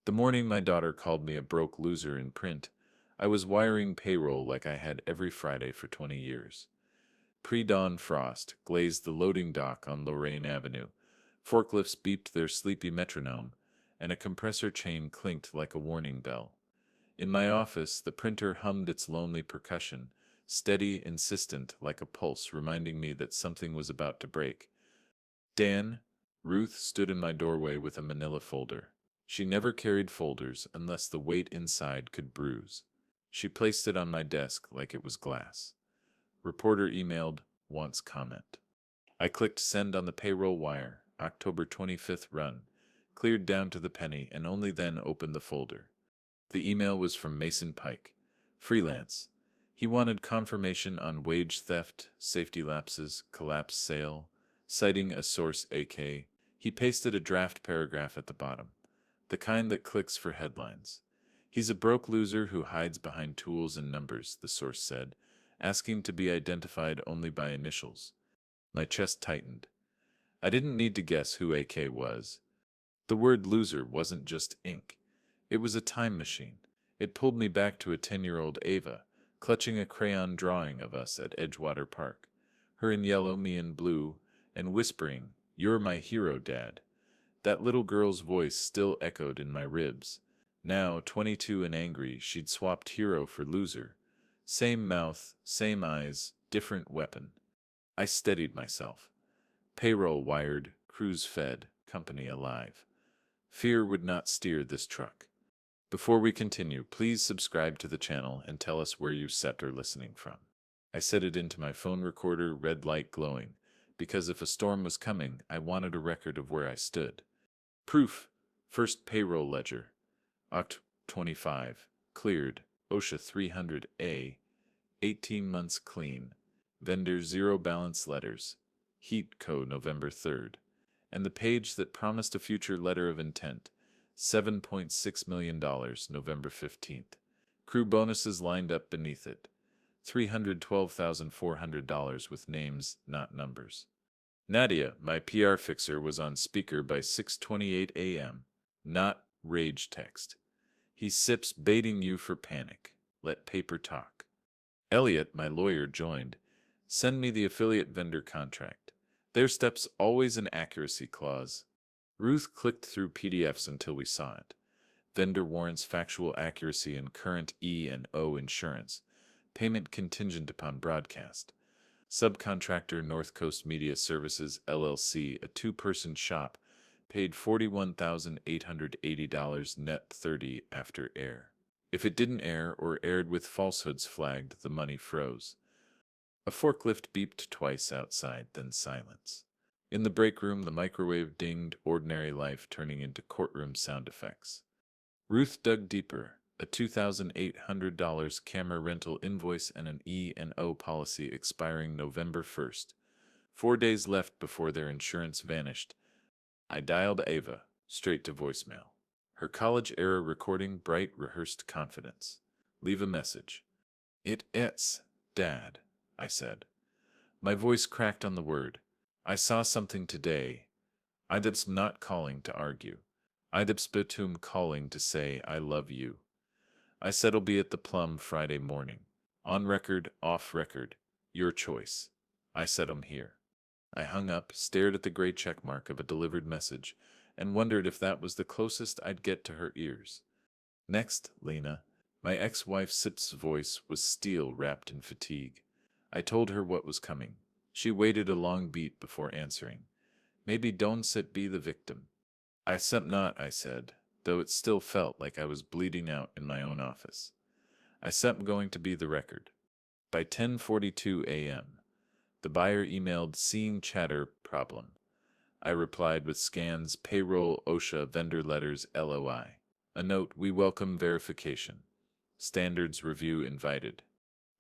The morning my daughter called me a broke loser in print, I was wiring payroll like I had every Friday for 20 years. Pre-dawn frost glazed the loading dock on Lorraine Avenue. Forklifts beeped their sleepy metronome, and a compressor chain clinked like a warning bell. In my office, the printer hummed its lonely percussion, steady, insistent, like a pulse reminding me that something was about to break. Dan, Ruth stood in my doorway with a manila folder. She never carried folders unless the weight inside could bruise. She placed it on my desk like it was glass. Reporter emailed, wants comment. I clicked send on the payroll wire, October 25th run, cleared down to the penny, and only then opened the folder. The email was from Mason Pike. Freelance. He wanted confirmation on wage theft, safety lapses, collapsed sale, citing a source AK. He pasted a draft paragraph at the bottom, the kind that clicks for headlines. He's a broke loser who hides behind tools and numbers, the source said, asking to be identified only by initials. My chest tightened. I didn't need to guess who AK was. The word loser wasn't just ink. It was a time machine. It pulled me back to a 10-year-old Ava, clutching a crayon drawing of us at Edgewater Park, her in yellow, me in blue, and whispering, "You're my hero, Dad." That little girl's voice still echoed in my ribs. Now, 22 and angry, she'd swapped hero for loser. Same mouth, same eyes, different weapon. I steadied myself. Payroll wired, crews fed, company alive. Fear would not steer this truck. Before we continue, please subscribe to the channel and tell us where you set or listening from. I set it into my phone recorder, red light glowing, because if a storm was coming, I wanted a record of where I stood. Proof. First payroll ledger. Oct. 25. Cleared. OSHA 300A. 18 months clean. Vendor zero balance letters. Heat Co. November 3rd. And the page that promised a future letter of intent. $7.6 million, November 15th. Crew bonuses lined up beneath it. $312,400 with names, not numbers. Nadia, my PR fixer, was on speaker by 6:28 a.m. Not rage text. He sips baiting you for panic. Let paper talk. Elliot, my lawyer, joined. Send me the affiliate vendor contract. Their steps always an accuracy clause. Ruth clicked through PDFs until we saw it. Vendor warrants factual accuracy and current E&O insurance. Payment contingent upon broadcast. Subcontractor North Coast Media Services LLC, a two-person shop, paid $41,880 net 30 after air. If it didn't air or aired with falsehoods flagged, the money froze. A forklift beeped twice outside, then silence. In the break room, the microwave dinged, ordinary life turning into courtroom sound effects. Ruth dug deeper, a $2,800 camera rental invoice and an E&O policy expiring November 1st. 4 days left before their insurance vanished. I dialed Ava, straight to voicemail. Her college-era recording, bright, rehearsed confidence. Leave a message. It's Dad, I said. My voice cracked on the word. I saw something today. Idip's not calling to argue. Idip's Batum calling to say I love you. I said I'll be at the Plum Friday morning. On record, off record. Your choice. I said I'm here. I hung up, stared at the gray checkmark of a delivered message, and wondered if that was the closest I'd get to her ears. Next, Lena. My ex-wife Sip's voice was steel wrapped in fatigue. I told her what was coming. She waited a long beat before answering. Maybe don't sit be the victim. I sep not, I said, though it still felt like I was bleeding out in my own office. I sep going to be the record. By 10:42 a.m., the buyer emailed seeing chatter problem. I replied with scans, payroll, OSHA, vendor letters, LOI. A note, we welcome verification. Standards review invited.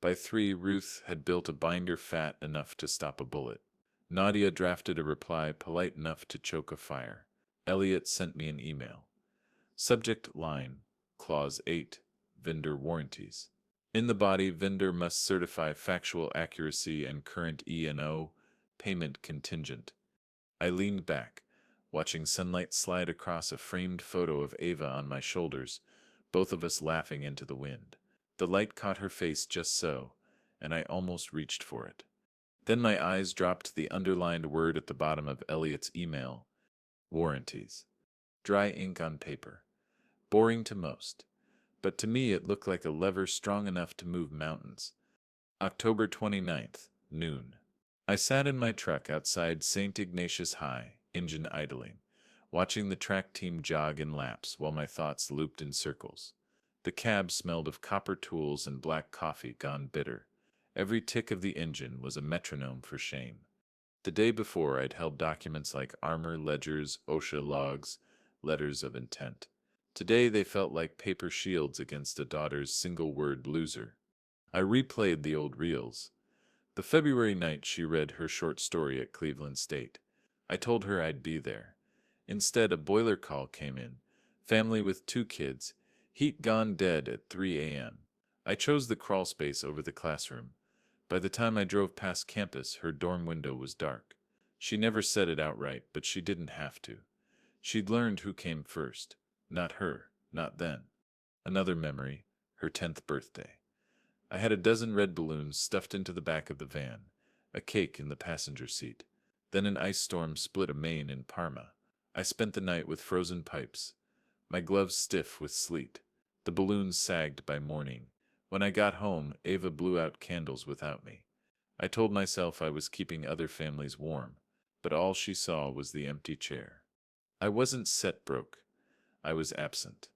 By 3, Ruth had built a binder fat enough to stop a bullet. Nadia drafted a reply polite enough to choke a fire. Elliot sent me an email. Subject line, Clause 8, vendor warranties. In the body, vendor must certify factual accuracy and current E&O, payment contingent. I leaned back, watching sunlight slide across a framed photo of Ava on my shoulders, both of us laughing into the wind. The light caught her face just so, and I almost reached for it. Then my eyes dropped to the underlined word at the bottom of Elliot's email: warranties. Dry ink on paper. Boring to most. But to me it looked like a lever strong enough to move mountains. October 29th, noon. I sat in my truck outside St. Ignatius High, engine idling, watching the track team jog in laps while my thoughts looped in circles. The cab smelled of copper tools and black coffee gone bitter. Every tick of the engine was a metronome for shame. The day before, I'd held documents like armor ledgers, OSHA logs, letters of intent. Today, they felt like paper shields against a daughter's single-word loser. I replayed the old reels. The February night she read her short story at Cleveland State. I told her I'd be there. Instead, a boiler call came in. Family with 2 kids. Heat gone dead at 3 a.m. I chose the crawl space over the classroom. By the time I drove past campus, her dorm window was dark. She never said it outright, but she didn't have to. She'd learned who came first. Not her, not then. Another memory, her 10th birthday. I had a dozen red balloons stuffed into the back of the van, a cake in the passenger seat. Then an ice storm split a main in Parma. I spent the night with frozen pipes, my gloves stiff with sleet. The balloons sagged by morning. When I got home, Ava blew out candles without me. I told myself I was keeping other families warm, but all she saw was the empty chair. I wasn't set broke. I was absent.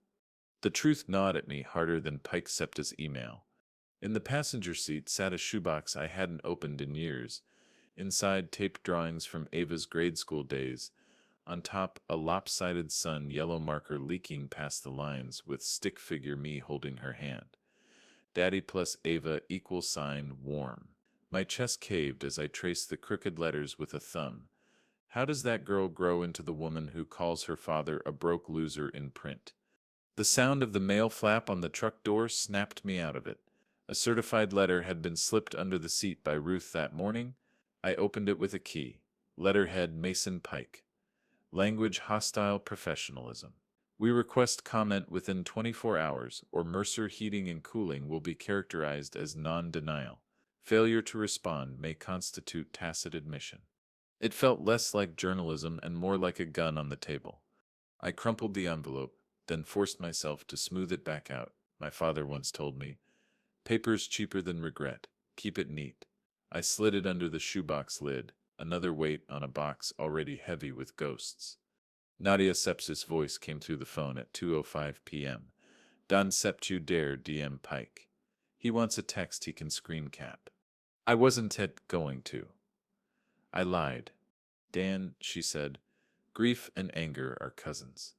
The truth gnawed at me harder than Pike Septa's email. In the passenger seat sat a shoebox I hadn't opened in years. Inside, taped drawings from Ava's grade school days. On top, a lopsided sun yellow marker leaking past the lines with stick figure me holding her hand. Daddy plus Ava equal sign warm. My chest caved as I traced the crooked letters with a thumb. How does that girl grow into the woman who calls her father a broke loser in print? The sound of the mail flap on the truck door snapped me out of it. A certified letter had been slipped under the seat by Ruth that morning. I opened it with a key. Letterhead Mason Pike. Language hostile professionalism. We request comment within 24 hours, or Mercer Heating and Cooling will be characterized as non-denial. Failure to respond may constitute tacit admission. It felt less like journalism and more like a gun on the table. I crumpled the envelope, then forced myself to smooth it back out. My father once told me, "Paper's cheaper than regret. Keep it neat." I slid it under the shoebox lid, another weight on a box already heavy with ghosts. Nadia Sepsis' voice came through the phone at 2:05 p.m. Don Septu dare DM Pike. He wants a text he can screen cap. I wasn't going to. I lied. Dan, she said, grief and anger are cousins.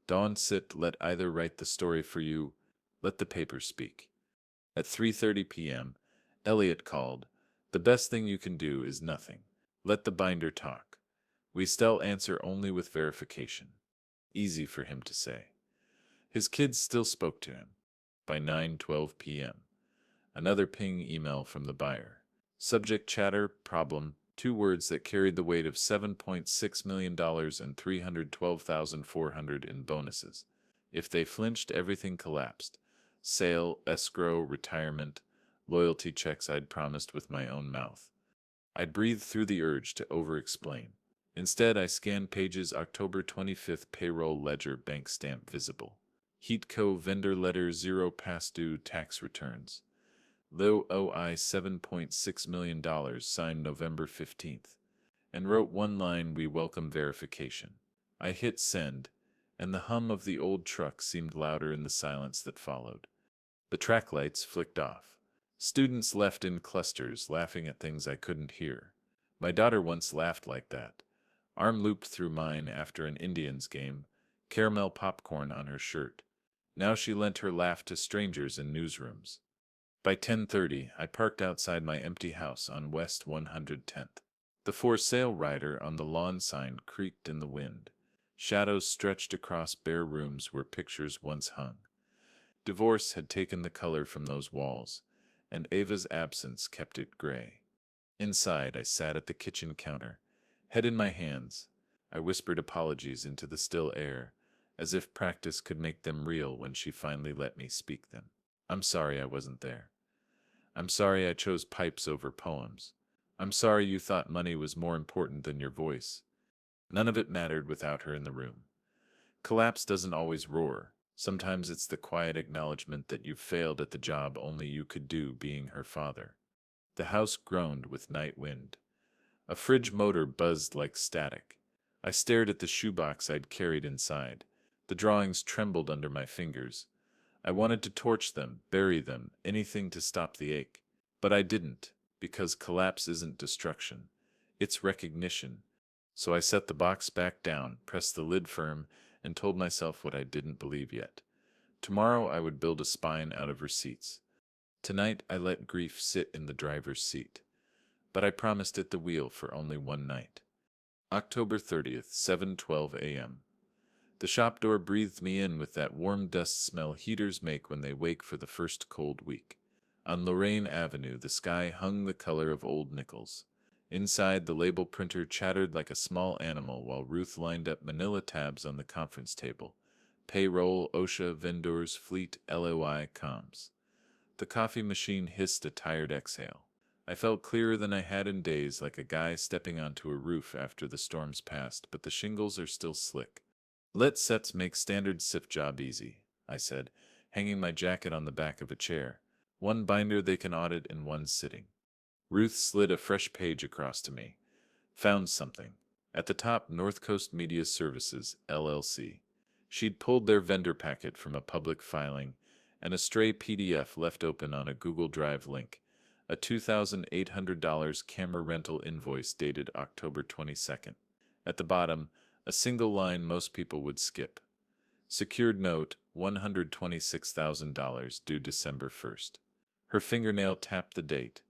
Don't sit, let either write the story for you. Let the paper speak. At 3:30 p.m., Elliot called. The best thing you can do is nothing. Let the binder talk. We still answer only with verification. Easy for him to say. His kids still spoke to him. By 9:12 p.m., another ping email from the buyer. Subject chatter, problem, 2 words that carried the weight of $7.6 million and $312,400 in bonuses. If they flinched, everything collapsed. Sale, escrow, retirement, loyalty checks I'd promised with my own mouth. I'd breathed through the urge to over-explain. Instead, I scanned pages. October 25th payroll ledger bank stamp visible. Heatco vendor letter 0 past due tax returns. Low OI $7.6 million signed November 15th. And wrote one line, "We welcome verification." I hit send, and the hum of the old truck seemed louder in the silence that followed. The track lights flicked off. Students left in clusters, laughing at things I couldn't hear. My daughter once laughed like that. Arm looped through mine after an Indians game, caramel popcorn on her shirt. Now she lent her laugh to strangers in newsrooms. By 10:30, I parked outside my empty house on West 110th. The for sale rider on the lawn sign creaked in the wind. Shadows stretched across bare rooms where pictures once hung. Divorce had taken the color from those walls, and Ava's absence kept it gray. Inside, I sat at the kitchen counter, head in my hands. I whispered apologies into the still air, as if practice could make them real when she finally let me speak them. I'm sorry I wasn't there. I'm sorry I chose pipes over poems. I'm sorry you thought money was more important than your voice. None of it mattered without her in the room. Collapse doesn't always roar. Sometimes it's the quiet acknowledgement that you've failed at the job only you could do, being her father. The house groaned with night wind. A fridge motor buzzed like static. I stared at the shoebox I'd carried inside. The drawings trembled under my fingers. I wanted to torch them, bury them, anything to stop the ache. But I didn't, because collapse isn't destruction. It's recognition. So I set the box back down, pressed the lid firm, and told myself what I didn't believe yet. Tomorrow I would build a spine out of receipts. Tonight I let grief sit in the driver's seat. But I promised it the wheel for only one night. October 30th, 7:12 a.m. The shop door breathed me in with that warm dust smell heaters make when they wake for the first cold week. On Lorraine Avenue, the sky hung the color of old nickels. Inside, the label printer chattered like a small animal while Ruth lined up manila tabs on the conference table. Payroll, OSHA, vendors, fleet, LOI, comms. The coffee machine hissed a tired exhale. I felt clearer than I had in days, like a guy stepping onto a roof after the storm's passed, but the shingles are still slick. Let sets make standard SIF job easy, I said, hanging my jacket on the back of a chair. One binder they can audit in one sitting. Ruth slid a fresh page across to me. Found something. At the top, North Coast Media Services, LLC. She'd pulled their vendor packet from a public filing, and a stray PDF left open on a Google Drive link. A $2,800 camera rental invoice dated October 22nd. At the bottom, a single line most people would skip. Secured note, $126,000 due December 1st. Her fingernail tapped the date.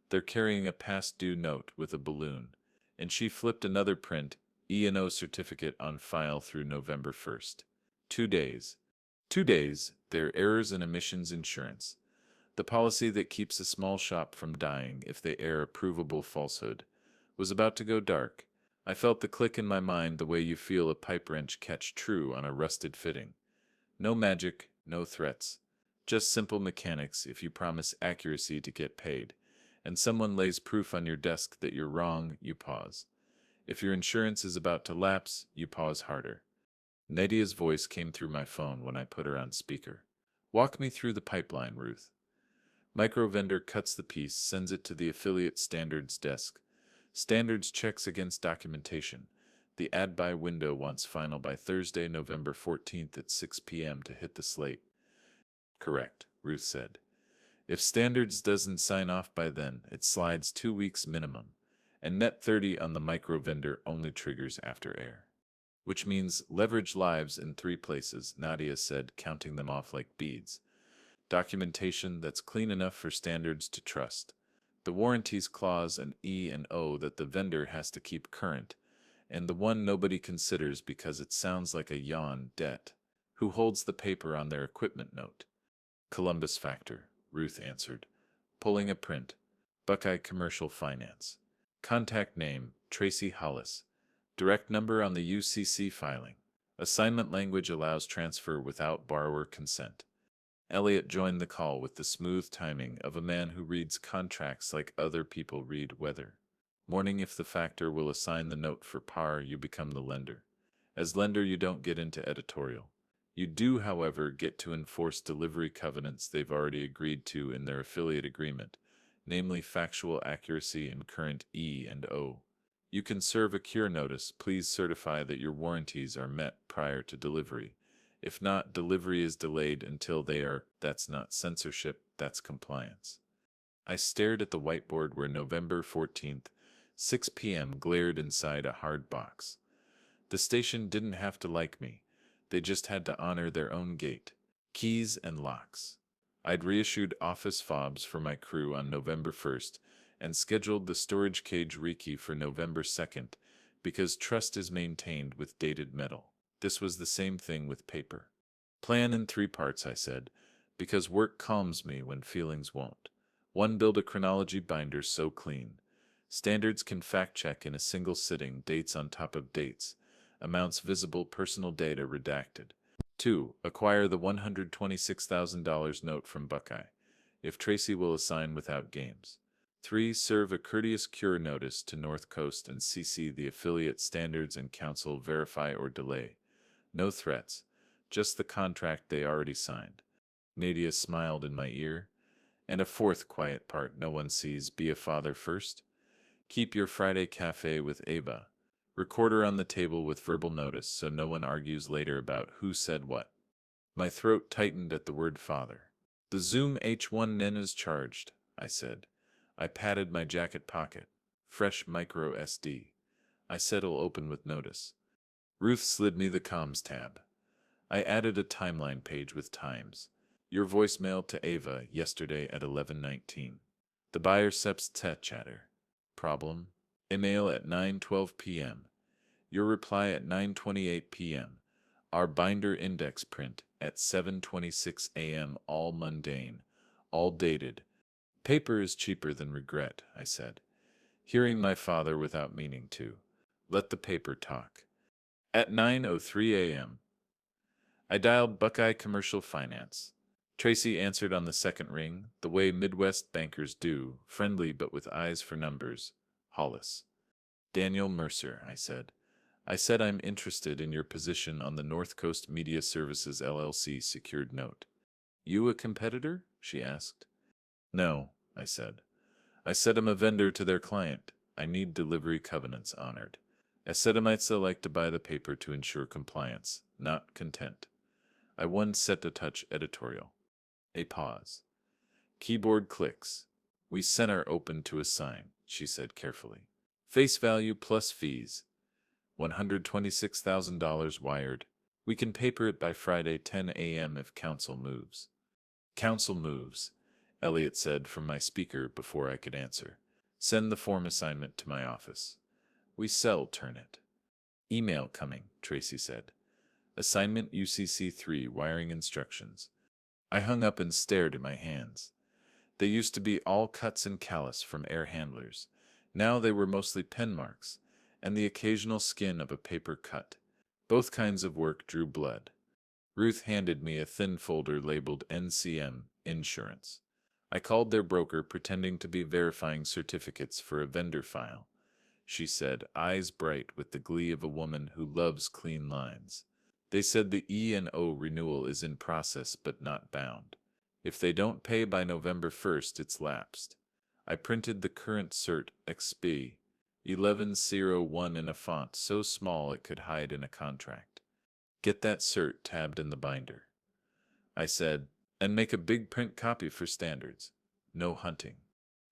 They're carrying a past due note with a balloon, and she flipped another print, E&O certificate on file through November 1st. 2 days. 2 days, their errors and emissions insurance. The policy that keeps a small shop from dying if they air a provable falsehood was about to go dark. I felt the click in my mind the way you feel a pipe wrench catch true on a rusted fitting. No magic, no threats. Just simple mechanics if you promise accuracy to get paid. And someone lays proof on your desk that you're wrong, you pause. If your insurance is about to lapse, you pause harder. Nadia's voice came through my phone when I put her on speaker. Walk me through the pipeline, Ruth. Micro vendor cuts the piece, sends it to the affiliate standards desk. Standards checks against documentation. The add by window wants final by Thursday, November 14th at 6 p.m. to hit the slate. Correct, Ruth said. If standards doesn't sign off by then, it slides 2 weeks minimum. And net 30 on the micro vendor only triggers after air. Which means leverage lives in 3 places, Nadia said, counting them off like beads. Documentation that's clean enough for standards to trust. The warranties clause and E&O that the vendor has to keep current, and the one nobody considers because it sounds like a yawn, debt. Who holds the paper on their equipment note? Columbus Factor, Ruth answered, pulling a print. Buckeye Commercial Finance. Contact name, Tracy Hollis. Direct number on the UCC filing. Assignment language allows transfer without borrower consent. Elliot joined the call with the smooth timing of a man who reads contracts like other people read weather. Morning, if the factor will assign the note for par, you become the lender. As lender, you don't get into editorial. You do, however, get to enforce delivery covenants they've already agreed to in their affiliate agreement, namely factual accuracy and current E&O. You can serve a cure notice. Please certify that your warranties are met prior to delivery. If not, delivery is delayed until they are. That's not censorship, that's compliance. I stared at the whiteboard where November 14th, 6 p.m. glared inside a hard box. The station didn't have to like me. They just had to honor their own gate, keys and locks. I'd reissued office fobs for my crew on November 1st and scheduled the storage cage rekey for November 2nd because trust is maintained with dated metal. This was the same thing with paper. Plan in 3 parts, I said, because work calms me when feelings won't. 1. Build a chronology binder so clean. Standards can fact-check in a single sitting, dates on top of dates. Amounts visible, personal data redacted. 2. Acquire the $126,000 note from Buckeye, if Tracy will assign without games. 3. Serve a courteous cure notice to North Coast and CC the affiliate standards and council verify or delay. No threats, just the contract they already signed. Nadia smiled in my ear. And a fourth quiet part no one sees, be a father first. Keep your Friday cafe with Ava. Recorder on the table with verbal notice so no one argues later about who said what. My throat tightened at the word father. The Zoom H1 Nen is charged, I said. I patted my jacket pocket. Fresh micro SD. I said it'll open with notice. Ruth slid me the comms tab. I added a timeline page with times. Your voicemail to Ava yesterday at 11:19. The buyer seps chatter. Problem? Email at 9:12 p.m. Your reply at 9:28 p.m. Our binder index print at 7:26 a.m. All mundane, all dated. Paper is cheaper than regret, I said, hearing my father without meaning to. Let the paper talk. At 9:03 a.m. I dialed Buckeye Commercial Finance. Tracy answered on the second ring, the way Midwest bankers do, friendly but with eyes for numbers. Hollis. Daniel Mercer, I said. I'm interested in your position on the North Coast Media Services LLC secured note. You a competitor? She asked. No, I said. I'm a vendor to their client. I need delivery covenants honored. Acetamites like to buy the paper to ensure compliance, not content. I once set a touch editorial. A pause. Keyboard clicks. We sent our open to assign, she said carefully. Face value plus fees. $126,000 wired. We can paper it by Friday 10 a.m. if council moves. Council moves, Elliot said from my speaker before I could answer. Send the form assignment to my office. We sell Turnet. Email coming, Tracy said. Assignment UCC3 wiring instructions. I hung up and stared at my hands. They used to be all cuts and callus from air handlers. Now they were mostly pen marks, and the occasional skin of a paper cut. Both kinds of work drew blood. Ruth handed me a thin folder labeled NCM, Insurance. I called their broker pretending to be verifying certificates for a vendor file. She said, eyes bright with the glee of a woman who loves clean lines. They said the E&O renewal is in process but not bound. If they don't pay by November 1st, it's lapsed. I printed the current cert XB 1101 in a font so small it could hide in a contract. Get that cert tabbed in the binder. I said, and make a big print copy for standards. No hunting.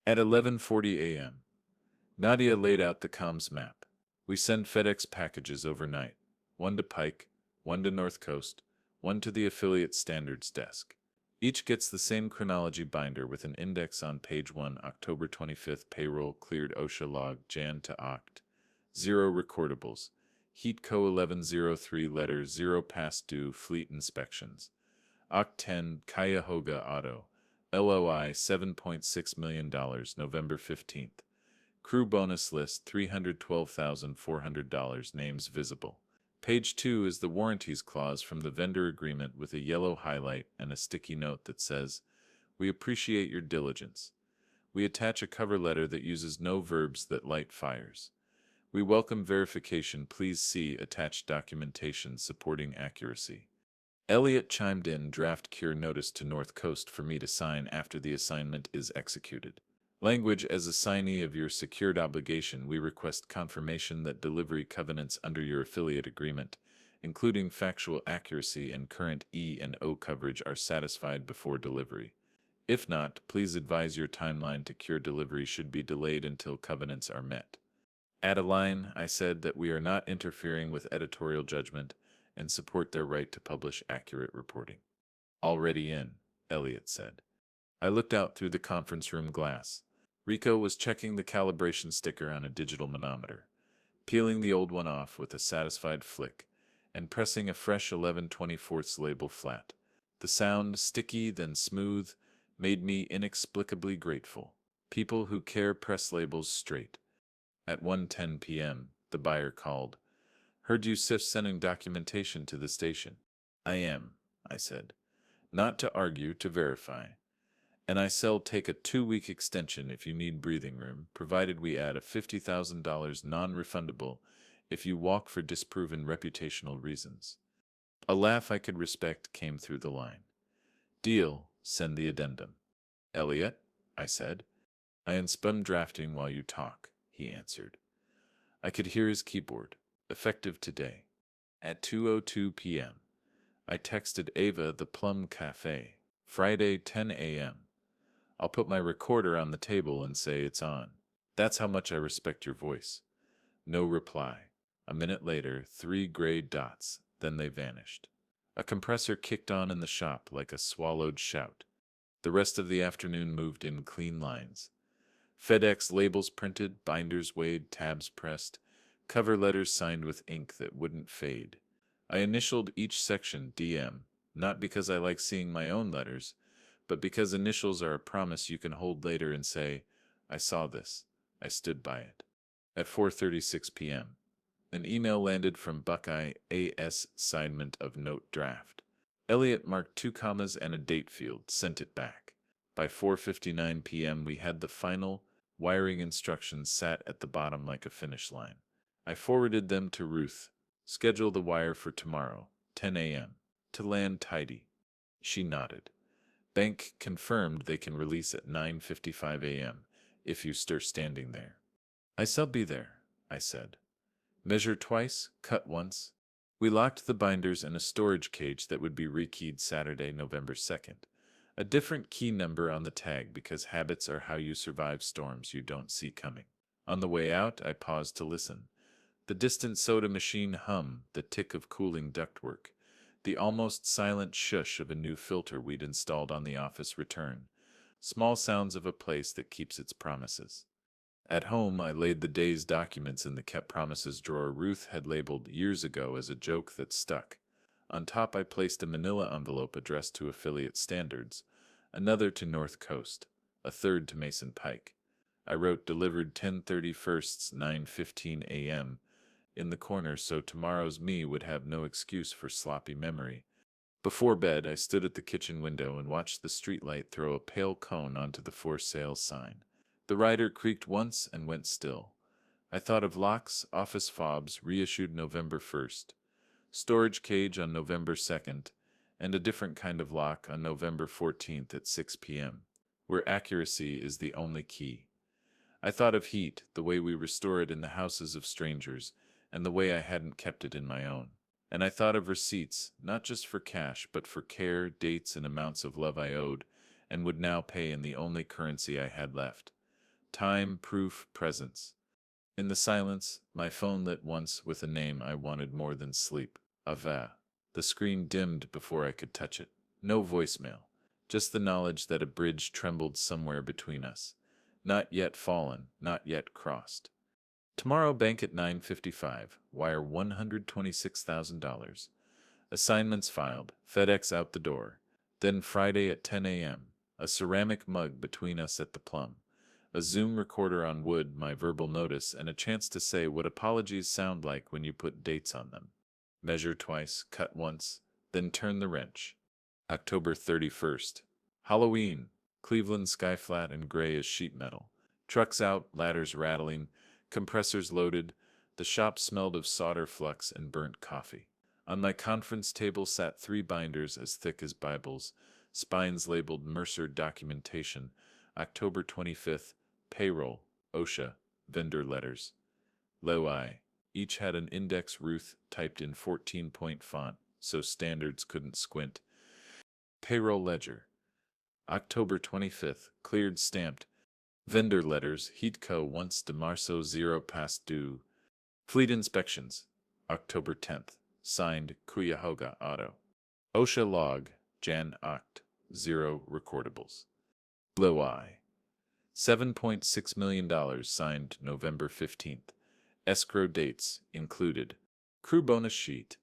At 11:40 a.m., Nadia laid out the comms map. We send FedEx packages overnight. One to Pike, one to North Coast, one to the affiliate standards desk. Each gets the same chronology binder with an index on page 1, October 25th payroll cleared OSHA log, Jan to Oct. 0 recordables. Heat Co 1103 letter 0 past due fleet inspections. Oct 10 Cuyahoga Auto. LOI $7.6 million November 15th. Crew bonus list $312,400 names visible. Page 2 is the warranties clause from the vendor agreement with a yellow highlight and a sticky note that says, "We appreciate your diligence. We attach a cover letter that uses no verbs that light fires. We welcome verification. Please see attached documentation supporting accuracy." Elliot chimed in, draft cure notice to North Coast for me to sign after the assignment is executed. Language: as assignee of your secured obligation, we request confirmation that delivery covenants under your affiliate agreement, including factual accuracy and current E&O coverage, are satisfied before delivery. If not, please advise your timeline to cure delivery should be delayed until covenants are met. Add a line, I said, that we are not interfering with editorial judgment and support their right to publish accurate reporting. Already in, Elliot said. I looked out through the conference room glass. Rico was checking the calibration sticker on a digital manometer, peeling the old one off with a satisfied flick, and pressing a fresh 11/24 label flat. The sound, sticky then smooth, made me inexplicably grateful. People who care press labels straight. At 1:10 p.m., the buyer called. Heard you sending documentation to the station. I am, I said. Not to argue, to verify. And I sell take a 2-week extension if you need breathing room, provided we add a $50,000 non-refundable if you walk for disproven reputational reasons. A laugh I could respect came through the line. Deal, send the addendum. Elliot, I said. I am spun drafting while you talk, he answered. I could hear his keyboard. Effective today. At 2:02 p.m. I texted Ava the Plum Cafe. Friday 10 a.m. I'll put my recorder on the table and say it's on. That's how much I respect your voice. No reply. A minute later, 3 gray dots, then they vanished. A compressor kicked on in the shop like a swallowed shout. The rest of the afternoon moved in clean lines. FedEx labels printed, binders weighed, tabs pressed, cover letters signed with ink that wouldn't fade. I initialed each section DM, not because I like seeing my own letters, but because initials are a promise you can hold later and say, I saw this. I stood by it. At 4:36 p.m., an email landed from Buckeye A.S. assignment of note draft. Elliot marked 2 commas and a date field, sent it back. By 4:59 p.m. we had the final wiring instructions sat at the bottom like a finish line. I forwarded them to Ruth. Schedule the wire for tomorrow, 10 a.m. To land tidy. She nodded. Bank confirmed they can release at 9:55 a.m. if you stir standing there. I shall be there, I said. Measure twice, cut once. We locked the binders in a storage cage that would be rekeyed Saturday, November 2nd. A different key number on the tag because habits are how you survive storms you don't see coming. On the way out, I paused to listen. The distant soda machine hum, the tick of cooling ductwork, the almost silent shush of a new filter we'd installed on the office return. Small sounds of a place that keeps its promises. At home, I laid the day's documents in the kept promises drawer Ruth had labeled years ago as a joke that stuck. On top, I placed a manila envelope addressed to affiliate standards, another to North Coast, a third to Mason Pike. I wrote delivered 10/31, 9:15 a.m. in the corner so tomorrow's me would have no excuse for sloppy memory. Before bed, I stood at the kitchen window and watched the streetlight throw a pale cone onto the for sale sign. The rider creaked once and went still. I thought of locks, office fobs, reissued November 1st, storage cage on November 2nd, and a different kind of lock on November 14th at 6 p.m., where accuracy is the only key. I thought of heat, the way we restore it in the houses of strangers, and the way I hadn't kept it in my own. And I thought of receipts, not just for cash, but for care, dates, and amounts of love I owed, and would now pay in the only currency I had left. Time, proof, presence. In the silence, my phone lit once with a name I wanted more than sleep. Ava. The screen dimmed before I could touch it. No voicemail. Just the knowledge that a bridge trembled somewhere between us. Not yet fallen, not yet crossed. Tomorrow bank at 9:55, wire $126,000. Assignments filed, FedEx out the door. Then Friday at 10 a.m., a ceramic mug between us at the Plum. A Zoom recorder on wood, my verbal notice, and a chance to say what apologies sound like when you put dates on them. Measure twice, cut once, then turn the wrench. October 31st. Halloween. Cleveland sky flat and gray as sheet metal. Trucks out, ladders rattling, compressors loaded. The shop smelled of solder flux and burnt coffee. On my conference table sat 3 binders as thick as Bibles, spines labeled Mercer Documentation, October 25th, Payroll, OSHA, Vendor Letters. Low-I. Each had an index Ruth typed in 14-point font, so standards couldn't squint. Payroll Ledger. October 25th, cleared stamped. Vendor Letters, Heatco once de Marso 0 past due. Fleet Inspections. October 10th, signed Cuyahoga Auto. OSHA Log, Jan Oct. 0 recordables. Low-I. $7.6 million signed November 15th. Escrow dates included. Crew bonus sheet.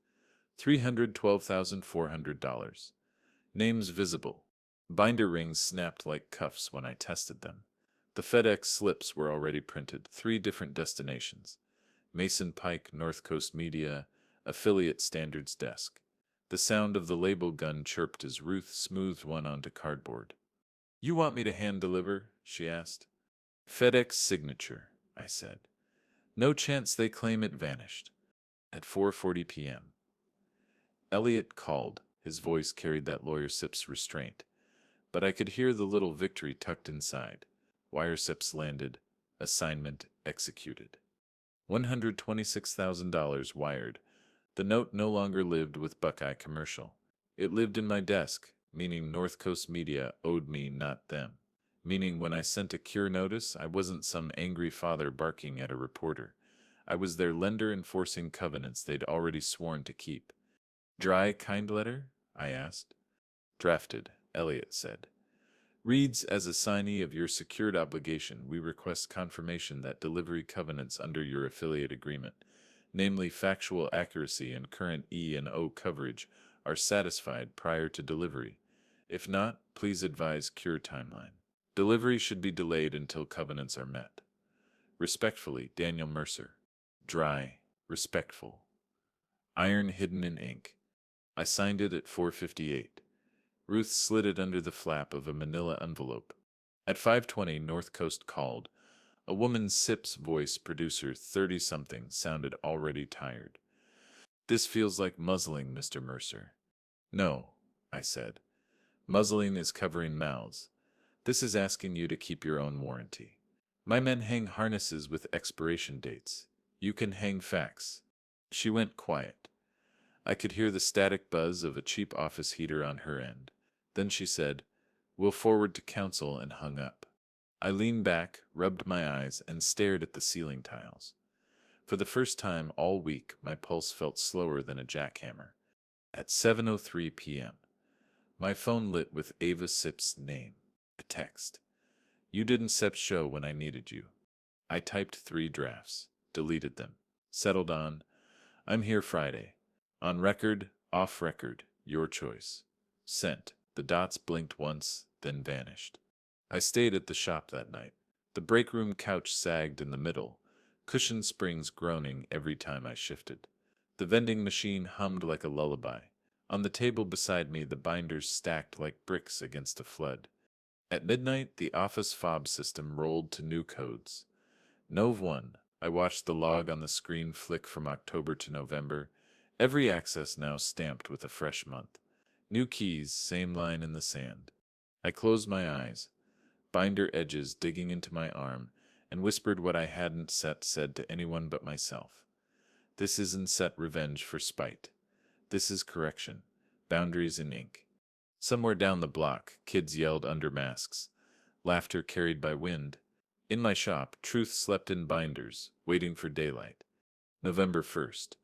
$312,400. Names visible. Binder rings snapped like cuffs when I tested them. The FedEx slips were already printed, 3 different destinations. Mason Pike, North Coast Media, Affiliate Standards Desk. The sound of the label gun chirped as Ruth smoothed one onto cardboard. You want me to hand deliver? She asked. FedEx signature, I said. No chance they claim it vanished. At 4:40 p.m. Elliot called. His voice carried that lawyer Sip's restraint. But I could hear the little victory tucked inside. Wire Sips landed. Assignment executed. $126,000 wired. The note no longer lived with Buckeye Commercial. It lived in my desk, meaning North Coast Media owed me, not them. Meaning when I sent a cure notice, I wasn't some angry father barking at a reporter. I was their lender enforcing covenants they'd already sworn to keep. Dry, kind letter? I asked. Drafted, Elliot said. Reads, as a signee of your secured obligation, we request confirmation that delivery covenants under your affiliate agreement, namely factual accuracy and current E&O coverage, are satisfied prior to delivery. If not, please advise cure timeline. Delivery should be delayed until covenants are met. Respectfully, Daniel Mercer. Dry, respectful. Iron hidden in ink. I signed it at 4:58. Ruth slid it under the flap of a manila envelope. At 5:20, North Coast called. A woman's Sips voice, producer 30-something, sounded already tired. This feels like muzzling, Mr. Mercer. No, I said. Muzzling is covering mouths. This is asking you to keep your own warranty. My men hang harnesses with expiration dates. You can hang facts. She went quiet. I could hear the static buzz of a cheap office heater on her end. Then she said, We'll forward to counsel, and hung up. I leaned back, rubbed my eyes, and stared at the ceiling tiles. For the first time all week, my pulse felt slower than a jackhammer. At 7:03 p.m., my phone lit with Ava Sip's name. A text. You didn't Sep show when I needed you. I typed 3 drafts, deleted them, settled on, I'm here Friday. On record, off record, your choice. Sent. The dots blinked once, then vanished. I stayed at the shop that night. The break room couch sagged in the middle, cushioned springs groaning every time I shifted. The vending machine hummed like a lullaby. On the table beside me, the binders stacked like bricks against a flood. At midnight, the office fob system rolled to new codes. Nov 1. I watched the log on the screen flick from October to November, every access now stamped with a fresh month. New keys, same line in the sand. I closed my eyes, binder edges digging into my arm, and whispered what I hadn't said to anyone but myself. This isn't set revenge for spite. This is correction. Boundaries in ink. Somewhere down the block, kids yelled under masks. Laughter carried by wind. In my shop, truth slept in binders, waiting for daylight. November 1st.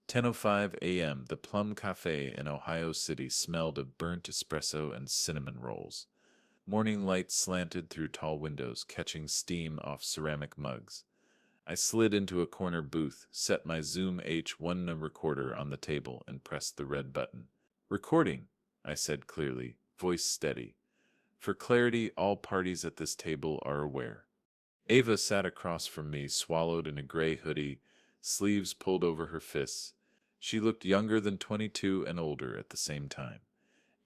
10:05 a.m. The Plum Cafe in Ohio City smelled of burnt espresso and cinnamon rolls. Morning light slanted through tall windows, catching steam off ceramic mugs. I slid into a corner booth, set my Zoom H1 recorder on the table, and pressed the red button. Recording, I said clearly, voice steady. For clarity, all parties at this table are aware. Ava sat across from me, swallowed in a gray hoodie, sleeves pulled over her fists. She looked younger than 22 and older at the same time.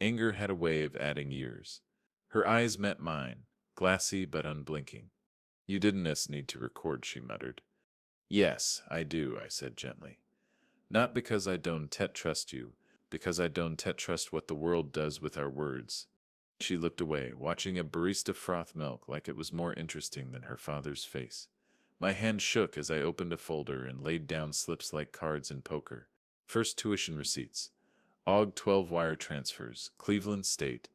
Anger had a way of adding years. Her eyes met mine, glassy but unblinking. You didn't need to record, she muttered. Yes, I do, I said gently. Not because I don't trust you, because I don't trust what the world does with our words. She looked away, watching a barista froth milk like it was more interesting than her father's face. My hand shook as I opened a folder and laid down slips like cards in poker. First, tuition receipts. AUG 12 wire transfers, Cleveland State.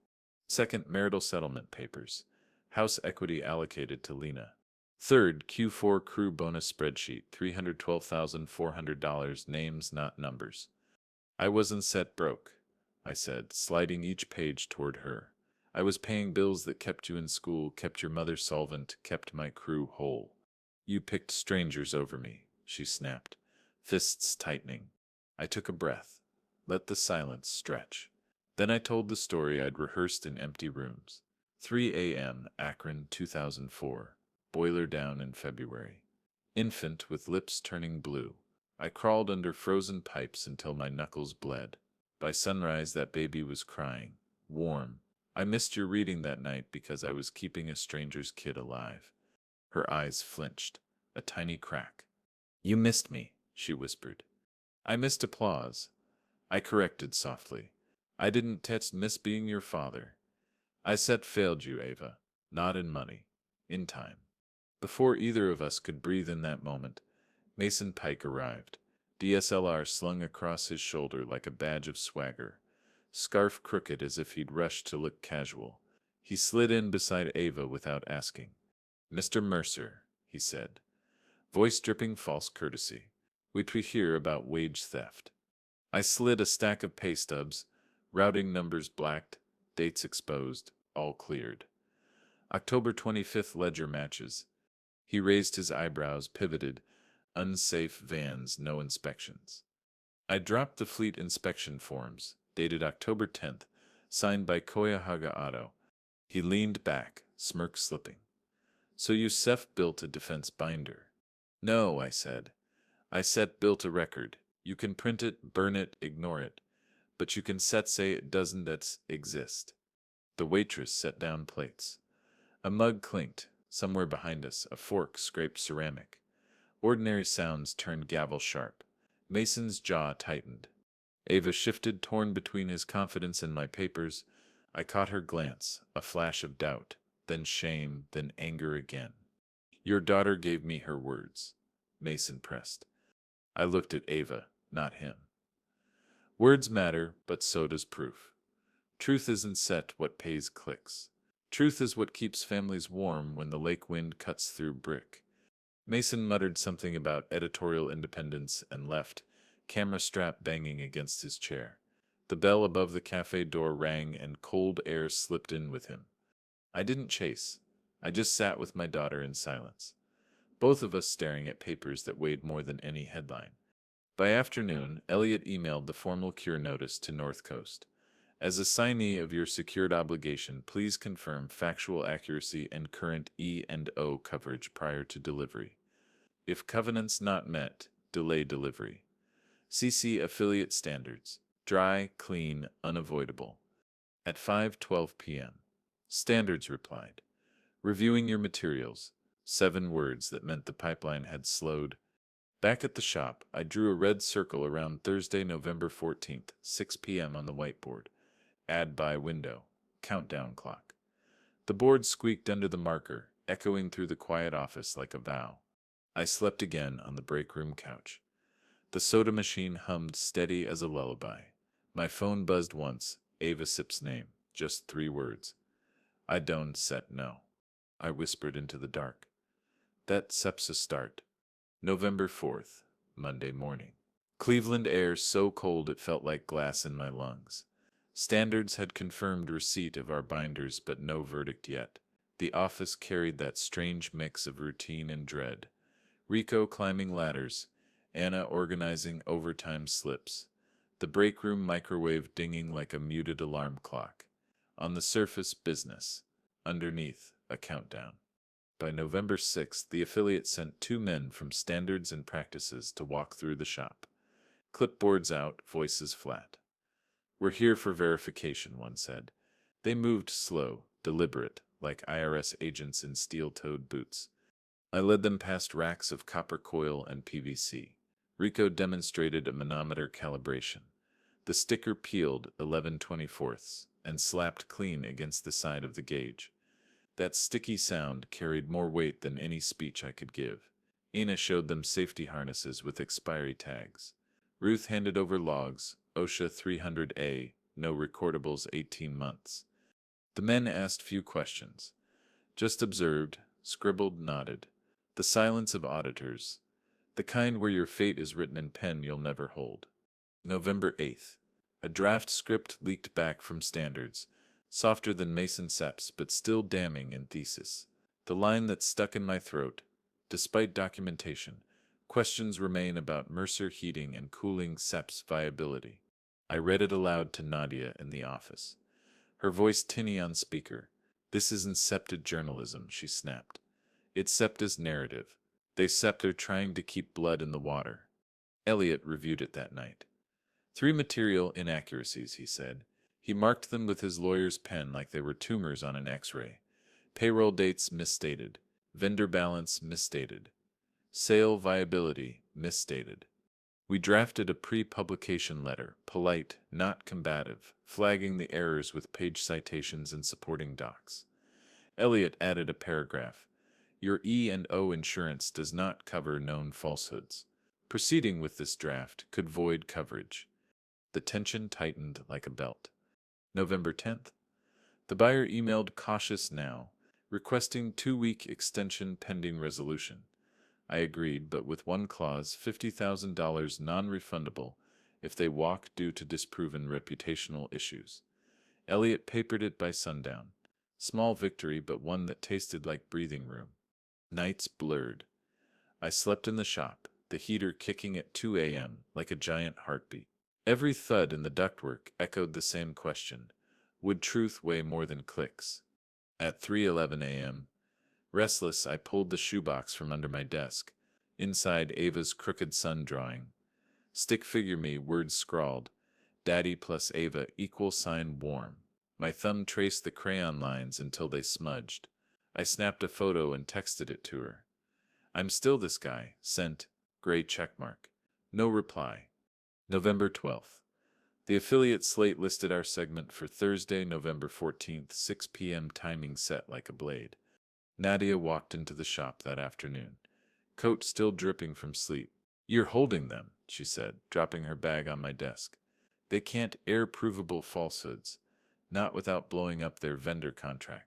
Second, marital settlement papers. House equity allocated to Lena. Third, Q4 crew bonus spreadsheet, $312,400, names not numbers. I wasn't set broke, I said, sliding each page toward her. I was paying bills that kept you in school, kept your mother solvent, kept my crew whole. You picked strangers over me, she snapped, fists tightening. I took a breath, let the silence stretch. Then I told the story I'd rehearsed in empty rooms. 3 a.m., Akron, 2004. Boiler down in February. infant with lips turning blue. I crawled under frozen pipes until my knuckles bled. By sunrise, that baby was crying, warm. I missed your reading that night because I was keeping a stranger's kid alive. Her eyes flinched, a tiny crack. You missed me, she whispered. I missed applause. I corrected softly. I didn't miss being your father. I said failed you, Ava. Not in money. In time. Before either of us could breathe in that moment, Mason Pike arrived, DSLR slung across his shoulder like a badge of swagger, scarf crooked as if he'd rushed to look casual. He slid in beside Ava without asking. Mr. Mercer, he said, voice dripping false courtesy. We'd hear about wage theft. I slid a stack of pay stubs, routing numbers blacked, dates exposed, all cleared. October 25th ledger matches. He raised his eyebrows, pivoted. Unsafe vans, no inspections. I dropped the fleet inspection forms, dated October 10th, signed by Koyahaga Auto. He leaned back, smirk slipping. So Youssef built a defense binder. No, I said. I said built a record. You can print it, burn it, ignore it. But you can say it doesn't exist. The waitress set down plates. A mug clinked. Somewhere behind us, a fork scraped ceramic. Ordinary sounds turned gavel sharp. Mason's jaw tightened. Ava shifted, torn between his confidence and my papers. I caught her glance, a flash of doubt, then shame, then anger again. Your daughter gave me her words, Mason pressed. I looked at Ava, not him. Words matter, but so does proof. Truth isn't set what pays clicks. Truth is what keeps families warm when the lake wind cuts through brick. Mason muttered something about editorial independence and left, camera strap banging against his chair. The bell above the cafe door rang and cold air slipped in with him. I didn't chase. I just sat with my daughter in silence, both of us staring at papers that weighed more than any headline. By afternoon, Elliot emailed the formal cure notice to North Coast. As assignee of your secured obligation, please confirm factual accuracy and current E&O coverage prior to delivery. If covenants not met, delay delivery. CC affiliate standards. Dry, clean, unavoidable. At 5:12 p.m. Standards replied. Reviewing your materials. 7 words that meant the pipeline had slowed. Back at the shop, I drew a red circle around Thursday, November 14th, 6 p.m. on the whiteboard. Add by window. Countdown clock. The board squeaked under the marker, echoing through the quiet office like a vow. I slept again on the break room couch. The soda machine hummed steady as a lullaby. My phone buzzed once. Ava Sip's name. Just 3 words. I don't set no. I whispered into the dark. That sep's a start. November 4th, Monday morning. Cleveland air so cold it felt like glass in my lungs. Standards had confirmed receipt of our binders, but no verdict yet. The office carried that strange mix of routine and dread. Rico climbing ladders, Anna organizing overtime slips, the break room microwave dinging like a muted alarm clock. On the surface, business. Underneath, a countdown. By November 6th, the affiliate sent 2 men from Standards and Practices to walk through the shop. Clipboards out, voices flat. We're here for verification, one said. They moved slow, deliberate, like IRS agents in steel-toed boots. I led them past racks of copper coil and PVC. Rico demonstrated a manometer calibration. The sticker peeled 11/24 and slapped clean against the side of the gauge. That sticky sound carried more weight than any speech I could give. Ina showed them safety harnesses with expiry tags. Ruth handed over logs, OSHA 300A, no recordables 18 months. The men asked few questions. Just observed, scribbled, nodded. The silence of auditors. The kind where your fate is written in pen you'll never hold. November 8th. A draft script leaked back from Standards. Softer than Mason Seps, but still damning in thesis. The line that stuck in my throat. Despite documentation, questions remain about Mercer heating and cooling Seps viability. I read it aloud to Nadia in the office. Her voice tinny on speaker. This isn't septed journalism, she snapped. It's Septa's narrative. They said they're trying to keep blood in the water. Elliot reviewed it that night. 3 material inaccuracies, he said. He marked them with his lawyer's pen like they were tumors on an x-ray. Payroll dates misstated. Vendor balance misstated. Sale viability misstated. We drafted a pre-publication letter, polite, not combative, flagging the errors with page citations and supporting docs. Elliot added a paragraph. Your E&O insurance does not cover known falsehoods. Proceeding with this draft could void coverage. The tension tightened like a belt. November 10th. The buyer emailed cautious now, requesting 2-week extension pending resolution. I agreed, but with one clause, $50,000 non-refundable if they walk due to disproven reputational issues. Elliot papered it by sundown. Small victory, but one that tasted like breathing room. Nights blurred. I slept in the shop, the heater kicking at 2 a.m. like a giant heartbeat. Every thud in the ductwork echoed the same question. Would truth weigh more than clicks? At 3:11 a.m., restless, I pulled the shoebox from under my desk. Inside, Ava's crooked sun drawing. Stick figure me, words scrawled. Daddy plus Ava equal sign warm. My thumb traced the crayon lines until they smudged. I snapped a photo and texted it to her. I'm still this guy. Sent. Gray checkmark. No reply. November 12th. The affiliate slate listed our segment for Thursday, November 14th, 6 p.m. timing set like a blade. Nadia walked into the shop that afternoon, coat still dripping from sleep. You're holding them, she said, dropping her bag on my desk. They can't air provable falsehoods, not without blowing up their vendor contract.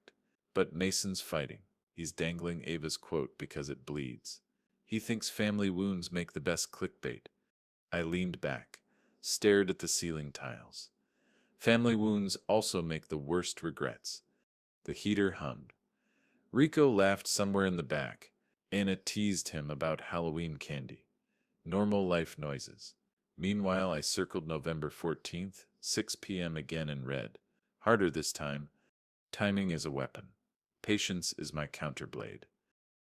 But Mason's fighting. He's dangling Ava's quote because it bleeds. He thinks family wounds make the best clickbait. I leaned back, stared at the ceiling tiles. Family wounds also make the worst regrets. The heater hummed. Rico laughed somewhere in the back. Anna teased him about Halloween candy. Normal life noises. Meanwhile, I circled November 14th, 6 p.m. again and read. Harder this time. Timing is a weapon. Patience is my counterblade.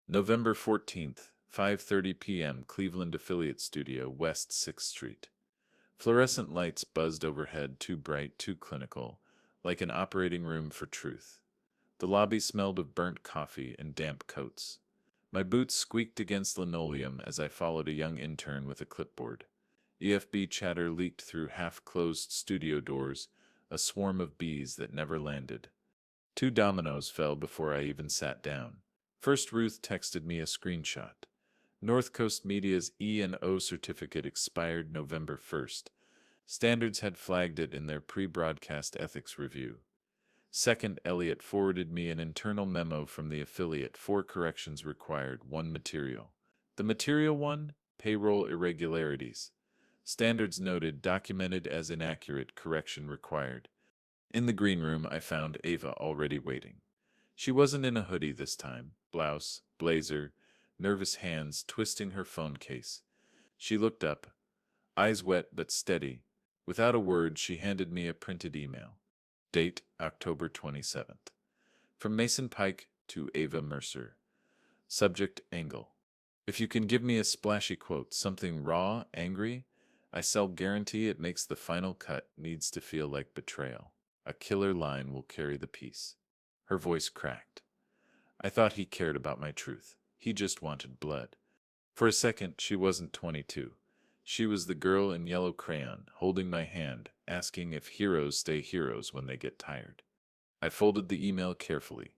November 14th, 5:30 p.m. Cleveland Affiliate Studio, West 6th Street. Fluorescent lights buzzed overhead, too bright, too clinical, like an operating room for truth. The lobby smelled of burnt coffee and damp coats. My boots squeaked against linoleum as I followed a young intern with a clipboard. EFB chatter leaked through half-closed studio doors, a swarm of bees that never landed. 2 dominoes fell before I even sat down. First, Ruth texted me a screenshot. North Coast Media's E&O certificate expired November 1st. Standards had flagged it in their pre-broadcast ethics review. Second, Elliot forwarded me an internal memo from the affiliate. 4 corrections required, 1 material. The material one, payroll irregularities. Standards noted, documented as inaccurate, correction required. In the green room, I found Ava already waiting. She wasn't in a hoodie this time. Blouse, blazer, nervous hands twisting her phone case. She looked up, eyes wet but steady. Without a word, she handed me a printed email. Date, October 27th. From Mason Pike to Ava Mercer. Subject, angle. If you can give me a splashy quote, something raw, angry, I sell guarantee it makes the final cut, needs to feel like betrayal. A killer line will carry the piece. Her voice cracked. I thought he cared about my truth. He just wanted blood. For a second, she wasn't 22. She was the girl in yellow crayon, holding my hand, asking if heroes stay heroes when they get tired. I folded the email carefully,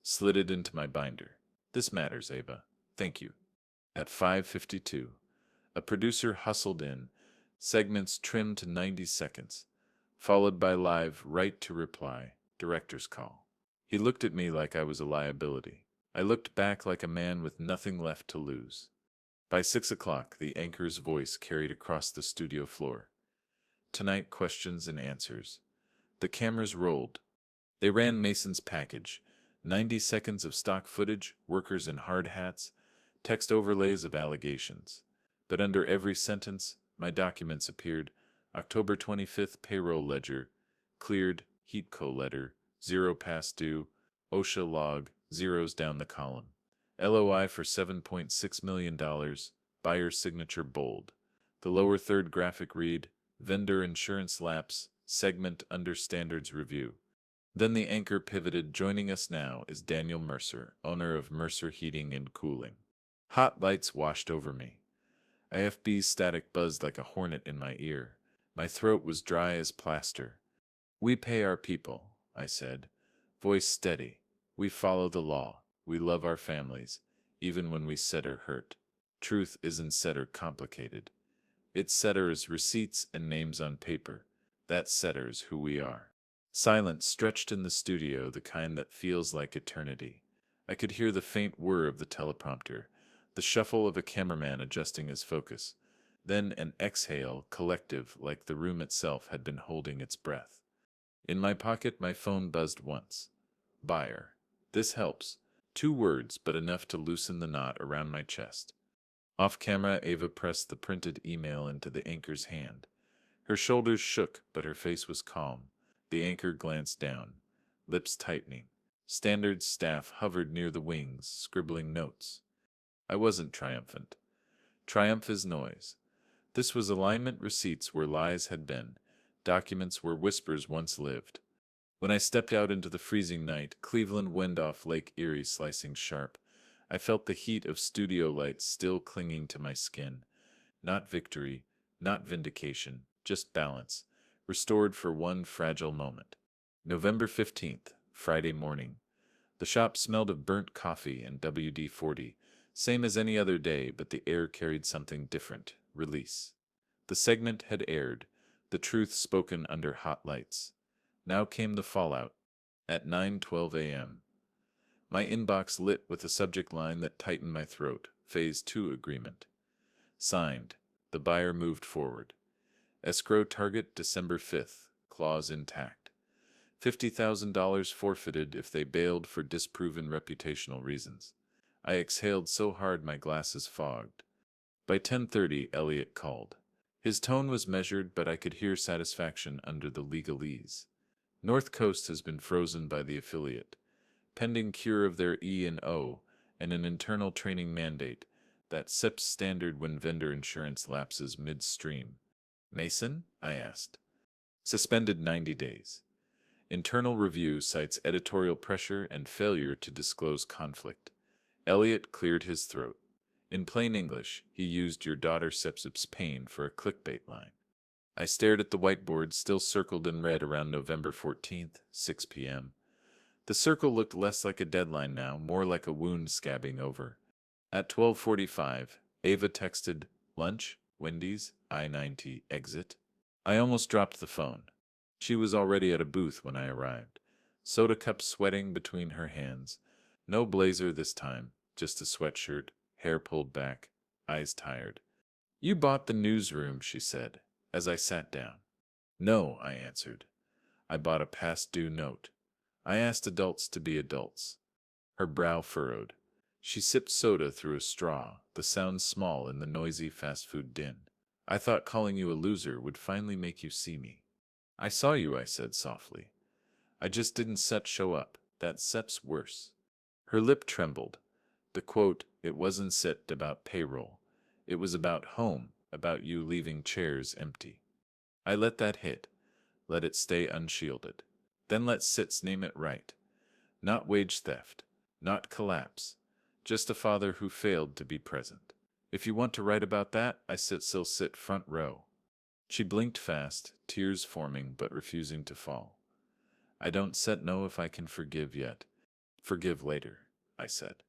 slid it into my binder. This matters, Ava. Thank you. At 5:52, a producer hustled in, segments trimmed to 90 seconds, followed by live right to reply, director's call. He looked at me like I was a liability. I looked back like a man with nothing left to lose. By 6 o'clock, the anchor's voice carried across the studio floor. Tonight, questions and answers. The cameras rolled. They ran Mason's package. 90 seconds of stock footage, workers in hard hats, text overlays of allegations. But under every sentence, my documents appeared. October 25th payroll ledger, cleared, heat co letter, 0 past due, OSHA log, zeros down the column. LOI for $7.6 million, buyer signature bold. The lower third graphic read, vendor insurance lapse, segment under standards review. Then the anchor pivoted. Joining us now is Daniel Mercer, owner of Mercer Heating and Cooling. Hot lights washed over me. IFB's static buzzed like a hornet in my ear. My throat was dry as plaster. We pay our people, I said, voice steady. We follow the law. We love our families, even when we said or hurt. Truth isn't said or complicated. It's setters, receipts, and names on paper. That setters who we are. Silence stretched in the studio, the kind that feels like eternity. I could hear the faint whir of the teleprompter, the shuffle of a cameraman adjusting his focus. Then an exhale, collective, like the room itself had been holding its breath. In my pocket, my phone buzzed once. Buyer. This helps. 2 words, but enough to loosen the knot around my chest. Off camera, Ava pressed the printed email into the anchor's hand. Her shoulders shook, but her face was calm. The anchor glanced down, lips tightening. Standards staff hovered near the wings, scribbling notes. I wasn't triumphant. Triumph is noise. This was alignment, receipts where lies had been, documents where whispers once lived. When I stepped out into the freezing night, Cleveland wind off Lake Erie slicing sharp, I felt the heat of studio lights still clinging to my skin. Not victory, not vindication, just balance, restored for one fragile moment. November 15th, Friday morning. The shop smelled of burnt coffee and WD-40, same as any other day, but the air carried something different. Release. The segment had aired, the truth spoken under hot lights. Now came the fallout. At 9:12 a.m. My inbox lit with a subject line that tightened my throat. Phase 2 agreement. Signed. The buyer moved forward. Escrow target December 5th. Clause intact. $50,000 forfeited if they bailed for disproven reputational reasons. I exhaled so hard my glasses fogged. By 10:30, Elliot called. His tone was measured, but I could hear satisfaction under the legalese. North Coast has been frozen by the affiliate, pending cure of their E&O and an internal training mandate that SEP's standard when vendor insurance lapses midstream. Mason? I asked. Suspended 90 days. Internal review cites editorial pressure and failure to disclose conflict. Elliot cleared his throat. In plain English, he used your daughter Sepsip's pain for a clickbait line. I stared at the whiteboard still circled in red around November 14th, 6 p.m. The circle looked less like a deadline now, more like a wound scabbing over. At 12:45, Ava texted, "Lunch, Wendy's, I-90, exit." I almost dropped the phone. She was already at a booth when I arrived. Soda cup sweating between her hands. No blazer this time, just a sweatshirt, hair pulled back, eyes tired. "You bought the newsroom," she said, as I sat down. "No," I answered. "I bought a past due note. I asked adults to be adults." Her brow furrowed. She sipped soda through a straw, the sound small in the noisy fast food din. "I thought calling you a loser would finally make you see me." "I saw you," I said softly. "I just didn't show up. That Sep's worse." Her lip trembled. The quote, "It wasn't set about payroll. It was about home, about you leaving chairs empty." I let that hit. Let it stay unshielded. Then let Sitz name it right. Not wage theft. Not collapse. Just a father who failed to be present. "If you want to write about that, I still sit front row." She blinked fast, tears forming but refusing to fall. "I don't know if I can forgive yet." "Forgive later," I said.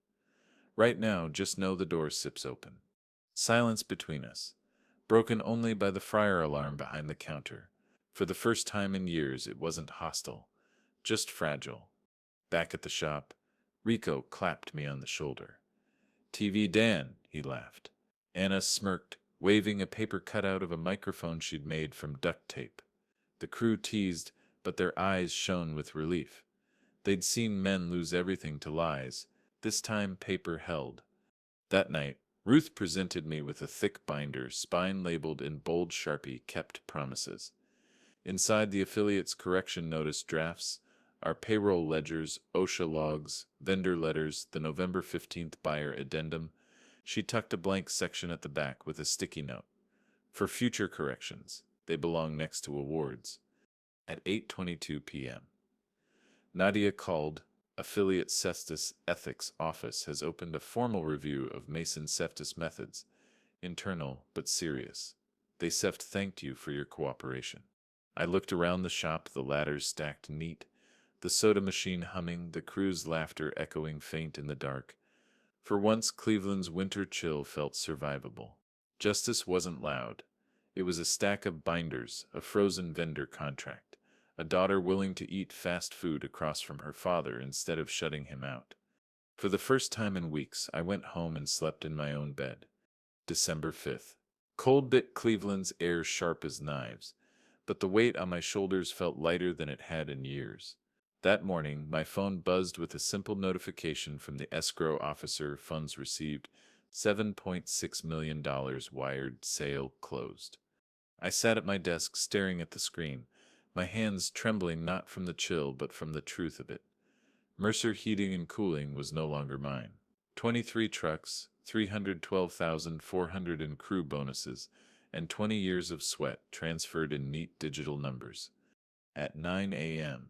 "Right now, just know the door sips open." Silence between us, broken only by the fire alarm behind the counter. For the first time in years, it wasn't hostile, just fragile. Back at the shop, Rico clapped me on the shoulder. "TV Dan," he laughed. Anna smirked, waving a paper cutout of a microphone she'd made from duct tape. The crew teased, but their eyes shone with relief. They'd seen men lose everything to lies. This time paper held. That night, Ruth presented me with a thick binder, spine labeled in bold Sharpie, "Kept Promises." Inside the affiliate's correction notice drafts, Our payroll ledgers, OSHA logs, vendor letters, the November 15th buyer addendum. She tucked a blank section at the back with a sticky note. For future corrections, they belong next to awards. At 8:22 p.m. Nadia called. Affiliate Cestus Ethics Office has opened a formal review of Mason Ceftus methods. Internal, but serious. They Ceft thanked you for your cooperation. I looked around the shop, the ladders stacked neat, the soda machine humming, the crew's laughter echoing faint in the dark. For once, Cleveland's winter chill felt survivable. Justice wasn't loud. It was a stack of binders, a frozen vendor contract, a daughter willing to eat fast food across from her father instead of shutting him out. For the first time in weeks, I went home and slept in my own bed. December 5th. Cold bit Cleveland's air sharp as knives, but the weight on my shoulders felt lighter than it had in years. That morning, my phone buzzed with a simple notification from the escrow officer. Funds received, $7.6 million wired, sale closed. I sat at my desk staring at the screen, my hands trembling not from the chill but from the truth of it. Mercer Heating and Cooling was no longer mine. 23 trucks, 312,400 in crew bonuses, and 20 years of sweat transferred in neat digital numbers. At 9 a.m.,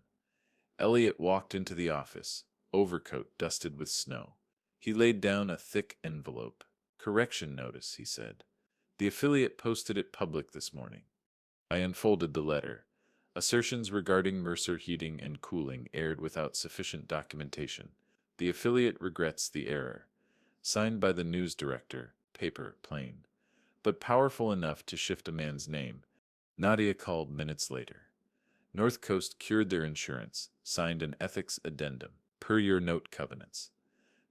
Elliot walked into the office, overcoat dusted with snow. He laid down a thick envelope. Correction notice, he said. The affiliate posted it public this morning. I unfolded the letter. Assertions regarding Mercer Heating and Cooling aired without sufficient documentation. The affiliate regrets the error. Signed by the news director, paper plain, but powerful enough to shift a man's name. Nadia called minutes later. North Coast cured their insurance, signed an ethics addendum, per your note covenants.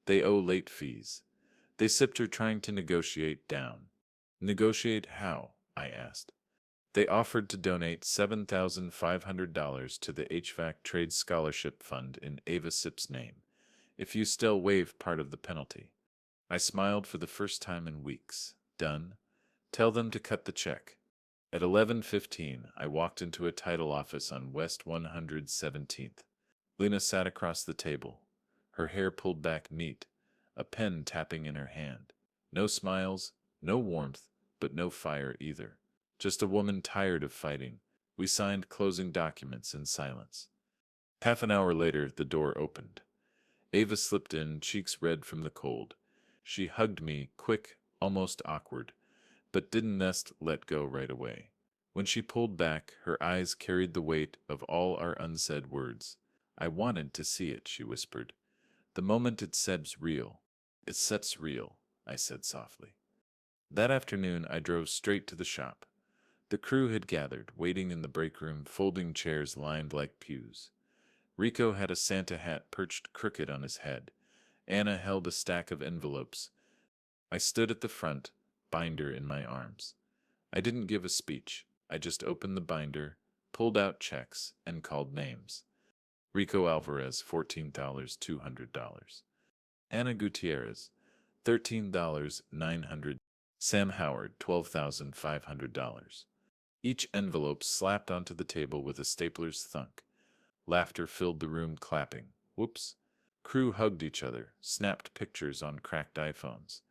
They owe late fees. They sipped her trying to negotiate down. Negotiate how? I asked. They offered to donate $7,500 to the HVAC Trade Scholarship Fund in Ava Sip's name, if you still waive part of the penalty. I smiled for the first time in weeks. Done. Tell them to cut the check. At 11:15, I walked into a title office on West 117th. Lena sat across the table, her hair pulled back neat, a pen tapping in her hand. No smiles, no warmth, but no fire either. Just a woman tired of fighting. We signed closing documents in silence. Half an hour later, the door opened. Ava slipped in, cheeks red from the cold. She hugged me, quick, almost awkward, but didn't let go right away. When she pulled back, her eyes carried the weight of all our unsaid words. I wanted to see it, she whispered. The moment it sets real. It sets real, I said softly. That afternoon, I drove straight to the shop. The crew had gathered, waiting in the break room, folding chairs lined like pews. Rico had a Santa hat perched crooked on his head. Anna held a stack of envelopes. I stood at the front, binder in my arms. I didn't give a speech. I just opened the binder, pulled out checks, and called names. Rico Alvarez, $14,200. Anna Gutierrez, $13,900. Sam Howard, $12,500. Each envelope slapped onto the table with a stapler's thunk. Laughter filled the room, clapping. Whoops. Crew hugged each other, snapped pictures on cracked iPhones.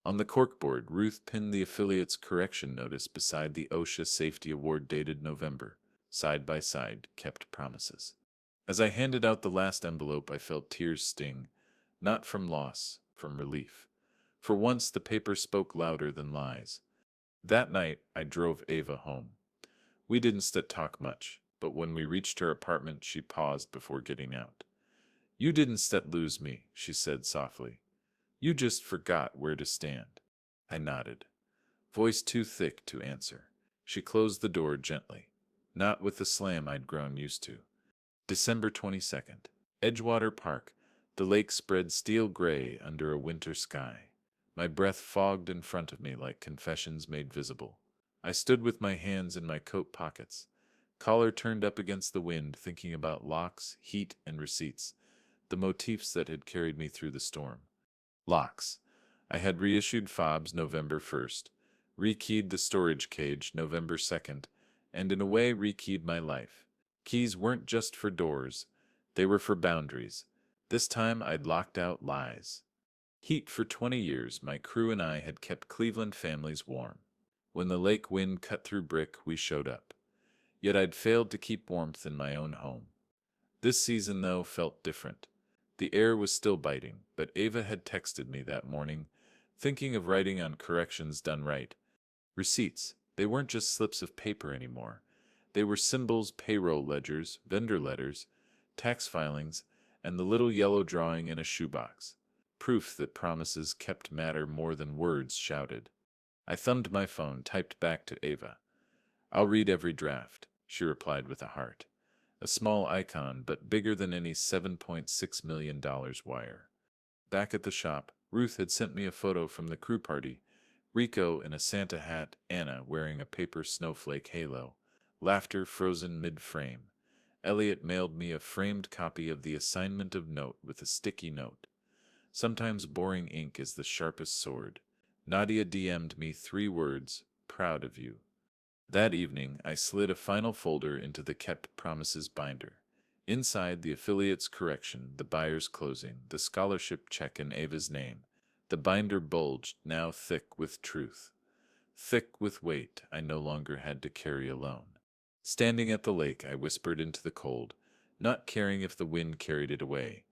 On the corkboard, Ruth pinned the affiliate's correction notice beside the OSHA Safety Award dated November. Side by side, kept promises. As I handed out the last envelope, I felt tears sting. Not from loss, from relief. For once, the paper spoke louder than lies. That night, I drove Ava home. We didn't talk much, but when we reached her apartment, she paused before getting out. You didn't lose me, she said softly. You just forgot where to stand. I nodded. Voice too thick to answer. She closed the door gently, not with the slam I'd grown used to. December 22nd. Edgewater Park. The lake spread steel gray under a winter sky. My breath fogged in front of me like confessions made visible. I stood with my hands in my coat pockets, collar turned up against the wind, thinking about locks, heat, and receipts, the motifs that had carried me through the storm. Locks. I had reissued fobs November 1st, rekeyed the storage cage November 2nd, and in a way rekeyed my life. Keys weren't just for doors, They were for boundaries. This time I'd locked out lies. Heat for 20 years, my crew and I had kept Cleveland families warm. When the lake wind cut through brick, we showed up. Yet I'd failed to keep warmth in my own home. This season, though, felt different. The air was still biting, but Ava had texted me that morning, thinking of writing on corrections done right. Receipts. They weren't just slips of paper anymore. They were symbols, payroll ledgers, vendor letters, tax filings, and the little yellow drawing in a shoebox. Proof that promises kept matter more than words shouted. I thumbed my phone, typed back to Ava. "I'll read every draft," she replied with a heart. A small icon, but bigger than any $7.6 million wire. Back at the shop, Ruth had sent me a photo from the crew party. Rico in a Santa hat, Anna wearing a paper snowflake halo. Laughter frozen mid-frame. Elliot mailed me a framed copy of the assignment of note with a sticky note. Sometimes boring ink is the sharpest sword. Nadia DM'd me 3 words, "Proud of you." That evening, I slid a final folder into the kept promises binder. Inside, the affiliate's correction, the buyer's closing, the scholarship check in Ava's name. The binder bulged, now thick with truth. Thick with weight I no longer had to carry alone. Standing at the lake, I whispered into the cold, not caring if the wind carried it away.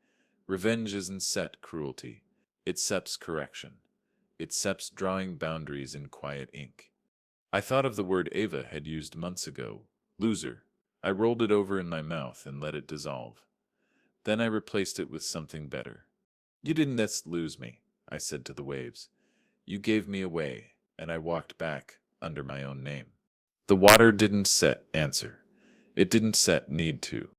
Revenge isn't set cruelty. It seps correction. It seps drawing boundaries in quiet ink. I thought of the word Ava had used months ago, loser. I rolled it over in my mouth and let it dissolve. Then I replaced it with something better. "You didn't just lose me," I said to the waves. "You gave me away," and I walked back under my own name. The water didn't set answer. It didn't set need to.